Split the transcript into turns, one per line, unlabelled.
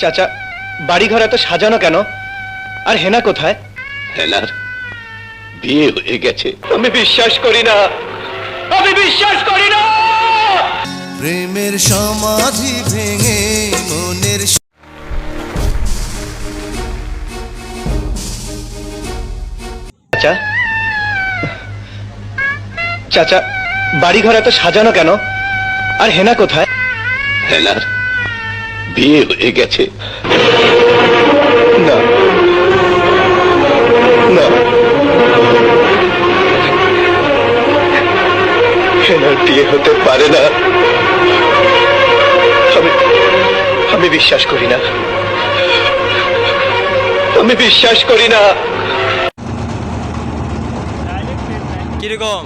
চাচা, বাড়িঘর এত সাজানো কেন? আর হেনা কোথায়?
হেনার বিয়ে হয়ে গেছে।
আমি বিশ্বাস করি না, আমি বিশ্বাস করি না।
প্রেমের সমাধি ভেঙে মনের
চাচা, চাচা, বাড়িঘর এত সাজানো কেন? আর হেনা কোথায়?
হেনার বিয়ে হয়ে গেছে।
না, না, হেনার বিয়ে হতে পারে না। আমি বিশ্বাস করি না, আমি বিশ্বাস করি না।
কিরকম?